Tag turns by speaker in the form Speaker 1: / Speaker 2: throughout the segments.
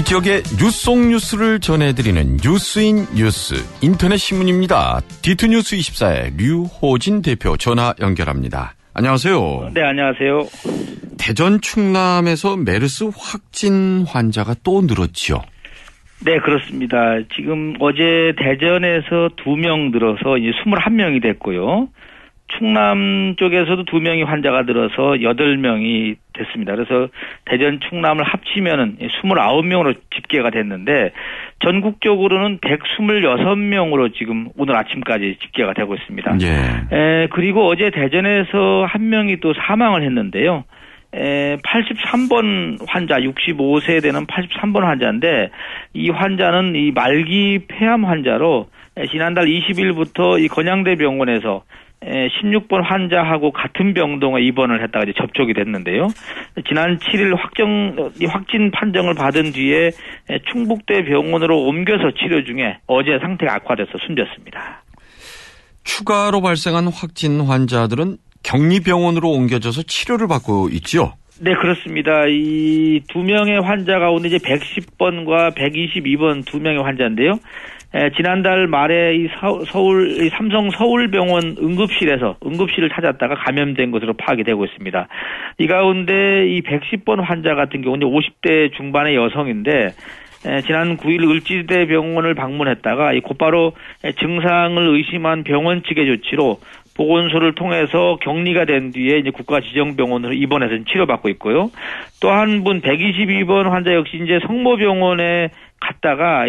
Speaker 1: 지역의 뉴스 속 뉴스를 전해드리는 뉴스인 뉴스 인터넷 신문입니다. D2뉴스 24의 류호진 대표 전화 연결합니다. 안녕하세요.
Speaker 2: 네, 안녕하세요.
Speaker 1: 대전 충남에서 메르스 확진 환자가 또 늘었지요.
Speaker 2: 네, 그렇습니다. 지금 어제 대전에서 2명 늘어서 이제 21명이 됐고요. 충남 쪽에서도 2명이 환자가 늘어서 8명이 됐습니다. 그래서 대전 충남을 합치면은 29명으로 집계가 됐는데 전국적으로는 126명으로 지금 오늘 아침까지 집계가 되고 있습니다. 그리고 어제 대전에서 한 명이 또 사망을 했는데요. 83번 환자, 65세 되는 83번 환자인데 이 환자는 이 말기 폐암 환자로 지난달 20일부터 이 건양대 병원에서 16번 환자하고 같은 병동에 입원을 했다가 이제 접촉이 됐는데요. 지난 7일 확진 판정을 받은 뒤에 충북대 병원으로 옮겨서 치료 중에 어제 상태가 악화돼서 숨졌습니다.
Speaker 1: 추가로 발생한 확진 환자들은 격리병원으로 옮겨져서 치료를 받고 있죠?
Speaker 2: 네, 그렇습니다. 이 2명의 환자 가운데 이제 110번과 122번 2명의 환자인데요. 지난달 말에 이 삼성 서울병원 응급실을 찾았다가 감염된 것으로 파악이 되고 있습니다. 이 가운데 이 110번 환자 같은 경우는 50대 중반의 여성인데 지난 9일 을지대 병원을 방문했다가 곧바로 증상을 의심한 병원 측의 조치로 보건소를 통해서 격리가 된 뒤에 이제 국가지정병원으로 입원해서 치료받고 있고요. 또 한 분 122번 환자 역시 이제 성모병원에 갔다가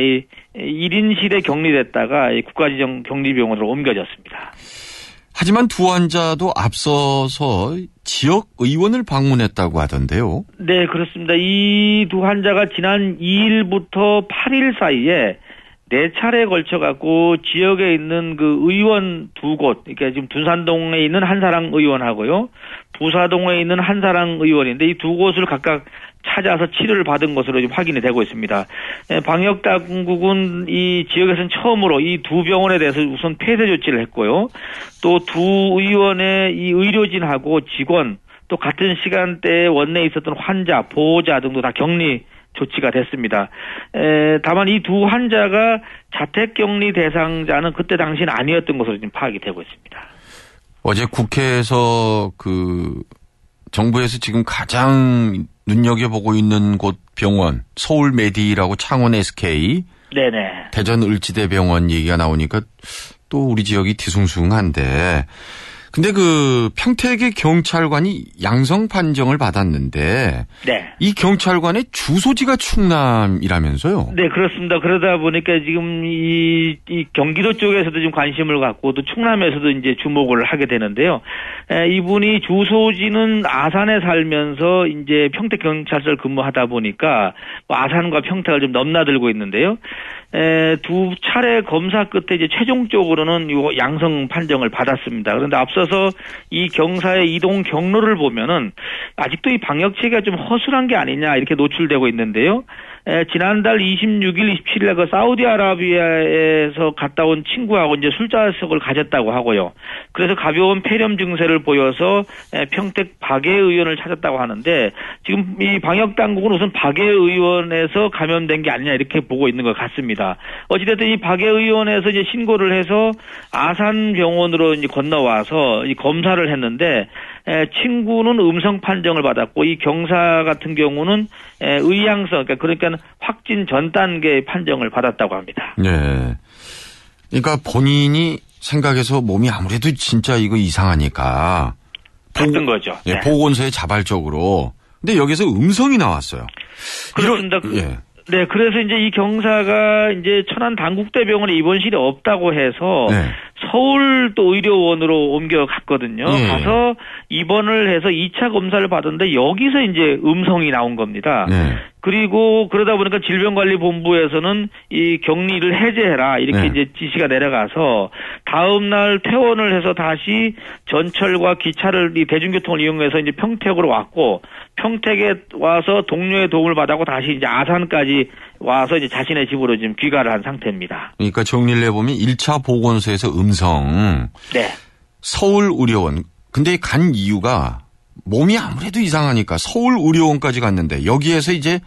Speaker 2: 1인실에 격리됐다가 국가지정 격리병원으로 옮겨졌습니다.
Speaker 1: 하지만 두 환자도 앞서서 지역 의원을 방문했다고 하던데요.
Speaker 2: 네, 그렇습니다. 이 두 환자가 지난 2일부터 8일 사이에 4차례에 걸쳐갖고 지역에 있는 그 의원 2곳, 그러니까 지금 둔산동에 있는 한사랑 의원하고요, 부사동에 있는 한사랑 의원인데 이 2곳을 각각 찾아서 치료를 받은 것으로 지금 확인이 되고 있습니다. 방역 당국은 이 지역에서는 처음으로 이 두 병원에 대해서 우선 폐쇄 조치를 했고요. 또 두 의원의 이 의료진하고 직원, 또 같은 시간대에 원내에 있었던 환자, 보호자 등도 다 격리 조치가 됐습니다. 다만 이 두 환자가 자택격리 대상자는 그때 당시는 아니었던 것으로 지금 파악이 되고 있습니다.
Speaker 1: 어제 국회에서 정부에서 지금 가장 눈여겨보고 있는 곳 병원, 서울 메디라고 창원 SK,
Speaker 2: 네네.
Speaker 1: 대전 을지대 병원 얘기가 나오니까 또 우리 지역이 뒤숭숭한데, 근데 평택의 경찰관이 양성 판정을 받았는데, 네. 이 경찰관의 주소지가 충남이라면서요?
Speaker 2: 네, 그렇습니다. 그러다 보니까 지금 이 경기도 쪽에서도 좀 관심을 갖고 또 충남에서도 이제 주목을 하게 되는데요. 이분이 주소지는 아산에 살면서 이제 평택 경찰서를 근무하다 보니까 아산과 평택을 좀 넘나들고 있는데요. 두 차례 검사 끝에 이제 최종적으로는 요 양성 판정을 받았습니다. 그런데 앞서서 이 경사의 이동 경로를 보면은 아직도 이 방역 체계가 좀 허술한 게 아니냐 이렇게 노출되고 있는데요. 지난달 26일, 27일 그 사우디아라비아에서 갔다 온 친구하고 이제 술자석을 가졌다고 하고요. 그래서 가벼운 폐렴 증세를 보여서 평택 박예 의원을 찾았다고 하는데 지금 이 방역 당국은 우선 박예 의원에서 감염된 게 아니냐 이렇게 보고 있는 것 같습니다. 어찌됐든 이 박예 의원에서 이제 신고를 해서 아산 병원으로 이제 건너와서 이 검사를 했는데 친구는 음성 판정을 받았고 이 경사 같은 경우는 의향성 그러니까 확진 전 단계 판정을 받았다고 합니다.
Speaker 1: 네. 그러니까 본인이 생각해서 몸이 아무래도 진짜 이거 이상하니까
Speaker 2: 봤던 거죠.
Speaker 1: 네. 보건소에 자발적으로. 근데 여기서 음성이 나왔어요.
Speaker 2: 그렇습니다. 네, 그래서 이제 이 경사가 이제 천안 당국대병원에 입원실이 없다고 해서 서울 또 의료원으로 옮겨갔거든요. 가서 입원을 해서 2차 검사를 받았는데 여기서 이제 음성이 나온 겁니다. 그리고 그러다 보니까 질병관리본부에서는 이 격리를 해제해라 이렇게 이제 지시가 내려가서 다음 날 퇴원을 해서 다시 전철과 기차를 이 대중교통을 이용해서 이제 평택으로 왔고 평택에 와서 동료의 도움을 받았고 다시 이제 아산까지 와서 이제 자신의 집으로 지금 귀가를 한 상태입니다.
Speaker 1: 그러니까 정리를 해보면 1차 보건소에서 음성.
Speaker 2: 네.
Speaker 1: 서울의료원. 근데 간 이유가 몸이 아무래도 이상하니까 서울의료원까지 갔는데 여기에서 이제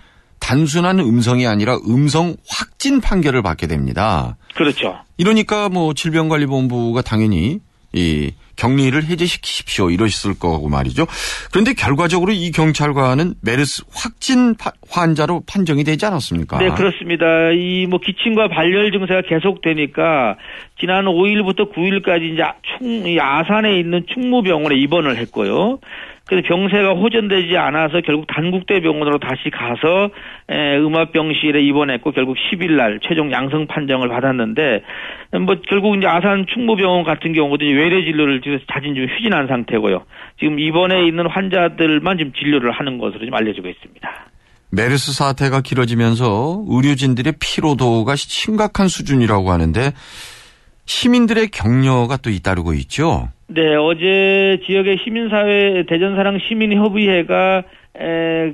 Speaker 1: 단순한 음성이 아니라 음성 확진 판결을 받게 됩니다.
Speaker 2: 그렇죠.
Speaker 1: 이러니까 뭐 질병관리본부가 당연히 이 격리를 해제시키십시오 이러셨을 거고 말이죠. 그런데 결과적으로 이 경찰관은 메르스 확진 환자로 판정이 되지 않았습니까?
Speaker 2: 네, 그렇습니다. 이 뭐 기침과 발열 증세가 계속되니까 지난 5일부터 9일까지 이제 아산에 있는 충무병원에 입원을 했고요. 그래서 병세가 호전되지 않아서 결국 단국대병원으로 다시 가서 음압병실에 입원했고 결국 10일 날 최종 양성 판정을 받았는데 뭐 결국 이제 아산 충무병원 같은 경우도 외래 진료를 자진 좀 휴진한 상태고요. 지금 입원해 있는 환자들만 지금 진료를 하는 것으로 좀 알려지고 있습니다.
Speaker 1: 메르스 사태가 길어지면서 의료진들의 피로도가 심각한 수준이라고 하는데 시민들의 격려가 또 잇따르고 있죠.
Speaker 2: 네, 어제 지역의 시민사회 대전사랑 시민협의회가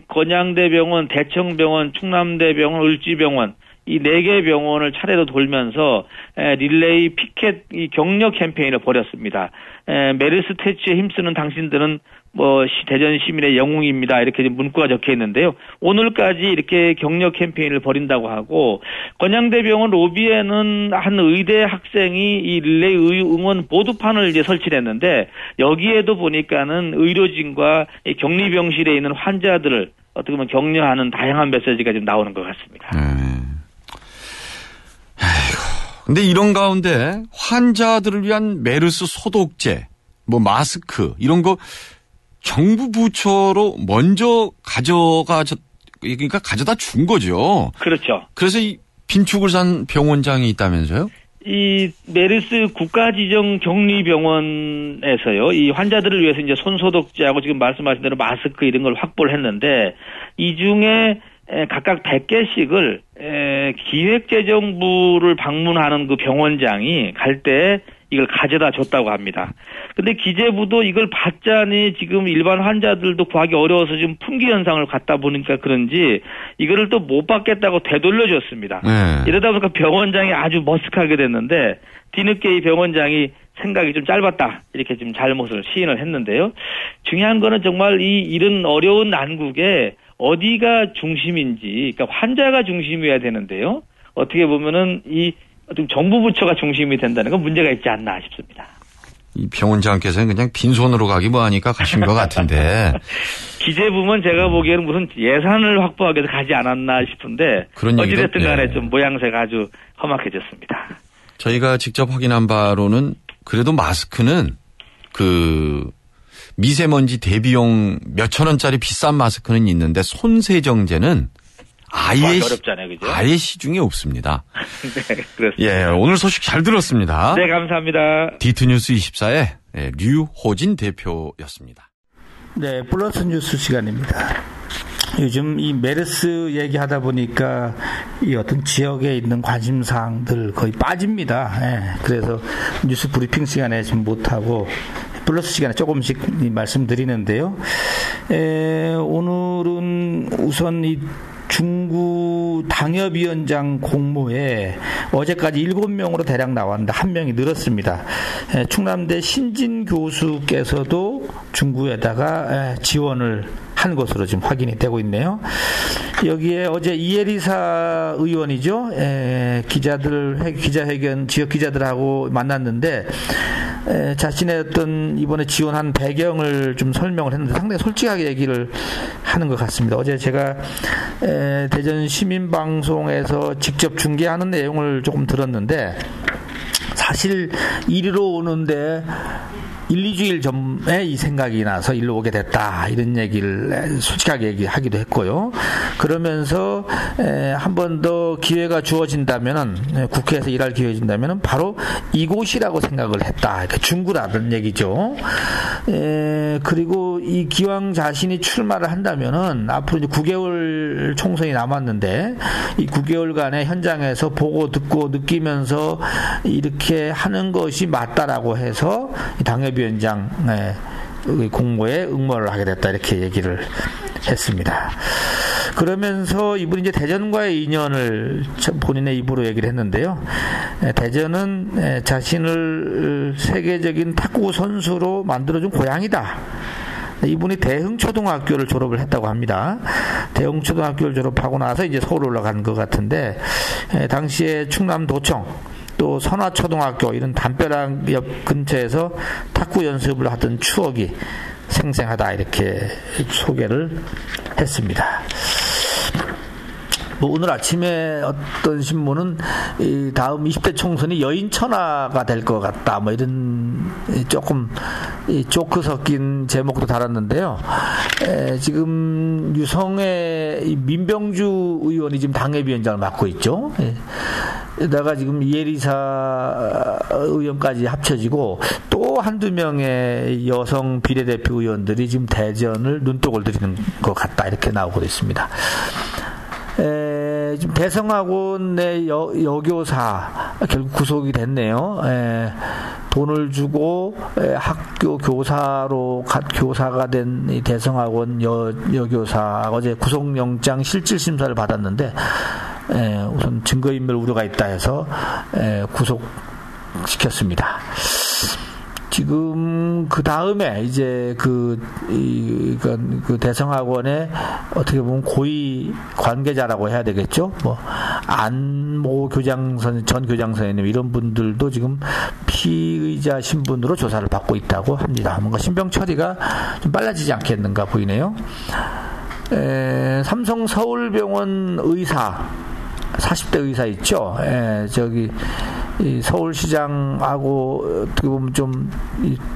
Speaker 2: 건양대병원, 대청병원, 충남대병원, 을지병원 이 4개 병원을 차례로 돌면서 릴레이 피켓 이 격려 캠페인을 벌였습니다. 메르스 퇴치에 힘쓰는 당신들은 뭐 대전 시민의 영웅입니다. 이렇게 문구가 적혀 있는데요. 오늘까지 이렇게 격려 캠페인을 벌인다고 하고 건양대병원 로비에는 한 의대 학생이 이 릴레이 응원 보드판을 이제 설치했는데 여기에도 보니까는 의료진과 이 격리병실에 있는 환자들을 어떻게 보면 격려하는 다양한 메시지가 좀 나오는 것 같습니다.
Speaker 1: 근데 이런 가운데 환자들을 위한 메르스 소독제, 뭐 마스크 이런 거 정부 부처로 먼저 그러니까 가져다 준 거죠.
Speaker 2: 그렇죠.
Speaker 1: 그래서 이 빈축을 산 병원장이 있다면서요?
Speaker 2: 이 메르스 국가지정 격리병원에서요, 이 환자들을 위해서 이제 손소독제하고 지금 말씀하신 대로 마스크 이런 걸 확보를 했는데 이 중에 각각 100개씩을 기획재정부를 방문하는 그 병원장이 갈 때 이걸 가져다 줬다고 합니다. 근데 기재부도 이걸 받자니 지금 일반 환자들도 구하기 어려워서 지금 품귀 현상을 갖다 보니까 그런지 이거를 또 못 받겠다고 되돌려줬습니다. 이러다 보니까 병원장이 아주 머쓱하게 됐는데 뒤늦게 이 병원장이 생각이 좀 짧았다 이렇게 좀 잘못을 시인을 했는데요. 중요한 거는 정말 이런 어려운 난국에 어디가 중심인지, 그러니까 환자가 중심이어야 되는데요. 어떻게 보면은 좀 정부 부처가 중심이 된다는 건 문제가 있지 않나 싶습니다.
Speaker 1: 이 병원장께서는 그냥 빈손으로 가기 뭐하니까 가신 것 같은데.
Speaker 2: 기재부는 제가 보기에는 무슨 예산을 확보하기 위해서 가지 않았나 싶은데 어찌됐든 간에 좀 모양새가 아주 험악해졌습니다.
Speaker 1: 저희가 직접 확인한 바로는 그래도 마스크는 미세먼지 대비용 몇천 원짜리 비싼 마스크는 있는데 손세정제는
Speaker 2: 어렵잖아요, 그죠?
Speaker 1: 아예 시중에 없습니다.
Speaker 2: 네, 그렇습니다.
Speaker 1: 예, 오늘 소식 잘 들었습니다.
Speaker 2: 네, 감사합니다.
Speaker 1: 디투뉴스 24의 류호진 대표였습니다.
Speaker 3: 네, 플러스 뉴스 시간입니다. 요즘 이 메르스 얘기하다 보니까 이 어떤 지역에 있는 관심사항들 거의 빠집니다. 예, 그래서 뉴스 브리핑 시간에 지금 못하고 플러스 시간에 조금씩 말씀드리는데요. 오늘은 우선 이 중구 당협위원장 공모에 어제까지 7명으로 대략 나왔는데 1명이 늘었습니다. 충남대 신진 교수께서도 중구에다가 지원을 한 것으로 지금 확인이 되고 있네요. 여기에 어제 이혜리사 의원이죠. 기자회견 지역 기자들하고 만났는데 자신의 어떤 이번에 지원한 배경을 좀 설명을 했는데 상당히 솔직하게 얘기를 하는 것 같습니다. 어제 제가 대전 시민방송에서 직접 중계하는 내용을 조금 들었는데 사실 이리로 오는데 1-2주일 전에 이 생각이 나서 일로 오게 됐다 이런 얘기를 솔직하게 얘기하기도 했고요. 그러면서 한 번 더 기회가 주어진다면은 국회에서 일할 기회가 준다면은 바로 이곳이라고 생각을 했다. 그러니까 중구라는 얘기죠. 그리고 이 기왕 자신이 출마를 한다면은 앞으로 이제 9개월 총선이 남았는데 이 9개월간의 현장에서 보고 듣고 느끼면서 이렇게 하는 것이 맞다라고 해서 당협위원장 공모에 응모를 하게 됐다 이렇게 얘기를 했습니다. 그러면서 이분이 이제 대전과의 인연을 본인의 입으로 얘기를 했는데요. 대전은 자신을 세계적인 탁구 선수로 만들어준 고향이다. 이분이 대흥초등학교를 졸업을 했다고 합니다. 대흥초등학교를 졸업하고 나서 이제 서울 올라간 것 같은데, 당시에 충남도청 또 선화초등학교 이런 담벼락 옆 근처에서 탁구 연습을 하던 추억이 생생하다, 이렇게 소개를 했습니다. 뭐 오늘 아침에 어떤 신문은 이 다음 20대 총선이 여인천하가 될 것 같다, 뭐 이런 조금 조크 섞인 제목도 달았는데요. 지금 유성의 민병주 의원이 지금 당협위원장을 맡고 있죠. 게다가 지금 이혜리사 의원까지 합쳐지고 또 한두 명의 여성 비례대표 의원들이 지금 대전을 눈독을 들이는 것 같다, 이렇게 나오고 있습니다. 지금 대성학원의 여교사 결국 구속이 됐네요. 돈을 주고 학교 교사가 된 이 대성학원 여교사 어제 구속영장 실질심사를 받았는데, 우선 증거인멸 우려가 있다 해서 구속시켰습니다. 지금 그 다음에 이제 그 대성학원의 어떻게 보면 고위 관계자라고 해야 되겠죠. 뭐 안모 전 교장 선생님 이런 분들도 지금 피의자 신분으로 조사를 받고 있다고 합니다. 뭔가 신병 처리가 좀 빨라지지 않겠는가 보이네요. 삼성 서울병원 의사 40대 의사 있죠. 저기 이 서울시장하고 어떻게 보면 좀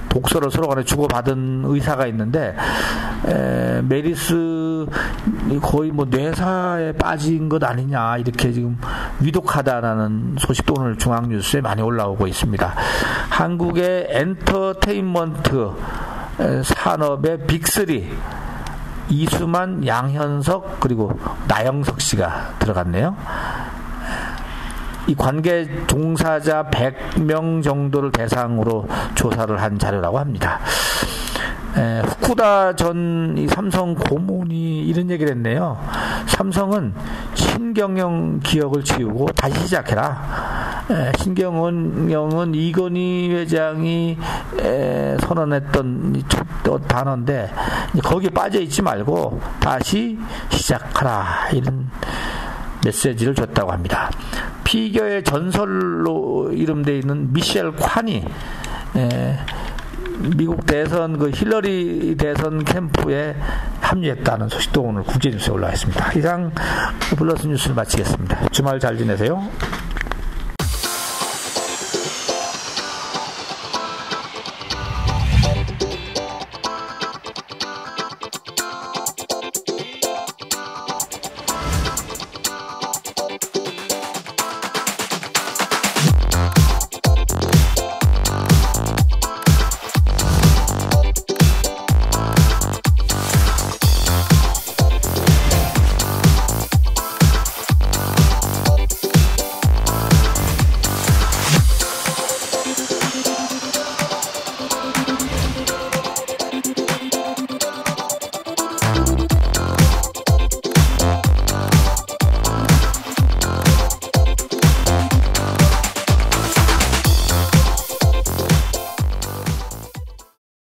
Speaker 3: 독서를 서로 간에 주고받은 의사가 있는데, 메리스 거의 뭐 뇌사에 빠진 것 아니냐, 이렇게 지금 위독하다라는 소식도 오늘 중앙뉴스에 많이 올라오고 있습니다. 한국의 엔터테인먼트 산업의 빅3 이수만, 양현석 그리고 나영석 씨가 들어갔네요. 이 관계 종사자 100명 정도를 대상으로 조사를 한 자료라고 합니다. 후쿠다 전 이 삼성 고문이 이런 얘기를 했네요. 삼성은 신경영 기억을 지우고 다시 시작해라. 신경영은 이건희 회장이 선언했던 단어인데, 거기에 빠져있지 말고 다시 시작하라, 이런 메시지를 줬다고 합니다. 피겨의 전설로 이름되어 있는 미셸 콴이 미국 대선 힐러리 대선 캠프에 합류했다는 소식도 오늘 국제뉴스에 올라와 있습니다. 이상 플러스 뉴스를 마치겠습니다. 주말 잘 지내세요.